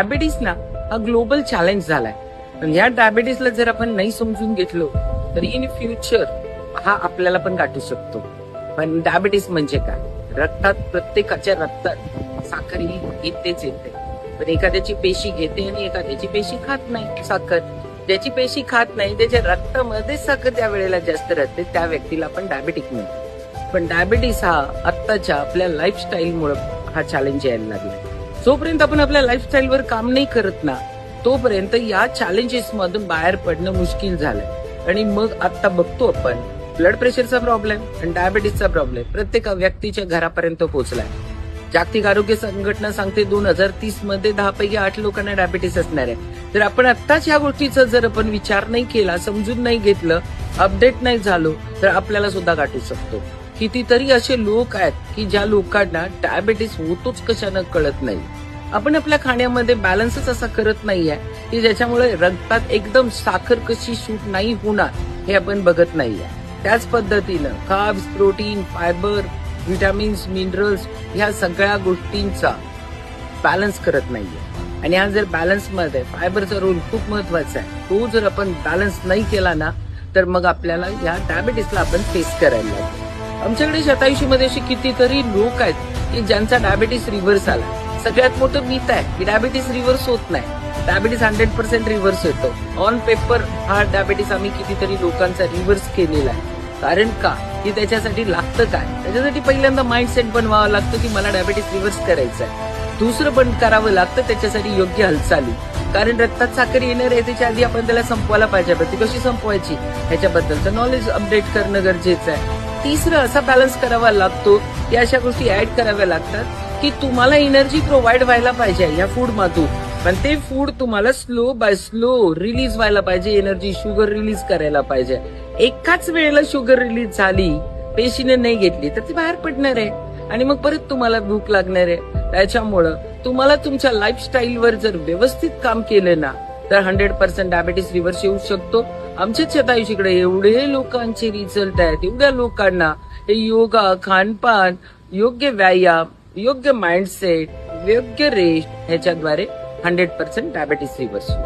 Diabetes ना हा global challenge झालाय. पण या डायबिटीसला जर आपण नाही समजून घेतलो तर इन फ्युचर हा आपल्याला पण गाठू शकतो. पण डायबिटीस म्हणजे काय? रक्तात प्रत्येकाच्या रक्तात साखर ही येतेच येते. पण एखाद्याची पेशी घेते आणि एखाद्याची पेशी खात नाही साखर. ज्याची पेशी खात नाही त्याच्या रक्तामध्ये साखर त्या वेळेला जास्त राहते, त्या व्यक्तीला आपण डायबिटिक म्हणतो. पण डायबिटीस हा आत्ताच्या आपल्या लाईफस्टाईलमुळे हा चॅलेंज यायला लागला. जोपर्यंत आपण आपल्या लाईफस्टाईलवर काम नाही करत ना तोपर्यंत या चॅलेंजेस मधून बाहेर पडणं मुश्किल झालंय. आणि मग आता बघतो आपण ब्लड प्रेशरचा प्रॉब्लेम आणि डायबिटीसचा प्रॉब्लेम प्रत्येक व्यक्तीच्या घरापर्यंत पोहोचलाय. जागतिक आरोग्य संघटना सांगते 2030 मध्ये 10 पैकी 8 लोकांना डायबिटीस असणार आहे. तर आपण आत्ताच या गोष्टीचा जर आपण विचार नाही केला, समजून नाही घेतलं, अपडेट नाही झालो तर आपल्याला सुद्धा गाठू शकतो. कितीतरी असे लोक आहेत की ज्या लोकांना डायबिटीस होतोच कशानं कळत नाही. आपण आपल्या खाण्यामध्ये बॅलन्सच असा करत नाहीये की ज्याच्यामुळे रक्तात एकदम साखर कशी शूट नाही होणार हे आपण बघत नाहीये. त्याच पद्धतीनं carbs, protein, fibre, vitamins, minerals ह्या सगळ्या गोष्टींचा बॅलन्स करत नाहीये. आणि हा जर बॅलन्स मध्ये फायबरचा रोल खूप महत्वाचा आहे. तो जर आपण बॅलन्स नाही केला ना तर मग आपल्याला या डायबिटीसला आपण फेस करायला लागतो. आमच्याकडे शतायुषीमध्ये असे कितीतरी लोक आहेत की ज्यांचा डायबिटीस रिव्हर्स आला. सगळ्यात मोठं मिथ आहे की डायबिटीस रिव्हर्स होत नाही. डायबिटीस 100% रिव्हर्स होतो. ऑन पेपर हा डायबिटीस आम्ही कितीतरी लोकांचा रिव्हर्स केलेला आहे. कारण का की त्याच्यासाठी लागतं काय? त्याच्यासाठी पहिल्यांदा माइंडसेट बनवावा लागतो की मला डायबिटीस रिव्हर्स करायचं आहे. दुसरं पण करावं लागतं त्याच्यासाठी योग्य हालचाली. कारण रक्तात साखर येणार आहे त्याच्या आधी आपण त्याला संपवायला पाहिजे. ती कशी संपवायची ह्याच्याबद्दलचं नॉलेज अपडेट करणं गरजेचं आहे. तिसरं असा बॅलन्स करावा लागतो की अशा गोष्टी ऍड कराव्या लागतात की तुम्हाला एनर्जी प्रोव्हाइड व्हायला पाहिजे या फूड मधून. पण ते फूड तुम्हाला स्लो बाय स्लो रिलीज व्हायला पाहिजे. एनर्जी, शुगर रिलीज करायला पाहिजे. एकाच वेळेला शुगर रिलीज झाली, पेशीने नाही घेतली तर ती बाहेर पडणार आहे आणि मग परत तुम्हाला भूक लागणार आहे. त्याच्यामुळं तुम्हाला तुमच्या लाईफस्टाईलवर जर व्यवस्थित काम केलं ना तर 100% डायबिटीस रिव्हर्स येऊ शकतो. आमच्या शतायुषीकडे एवढे लोकांचे रिझल्ट आहेत. एवढ्या लोकांना हे योगा, खानपान, योग्य व्यायाम, योग्य माइंडसेट, योग्य रेस्ट ह्याच्याद्वारे 100% डायबिटीस रिव्हर्स होईल.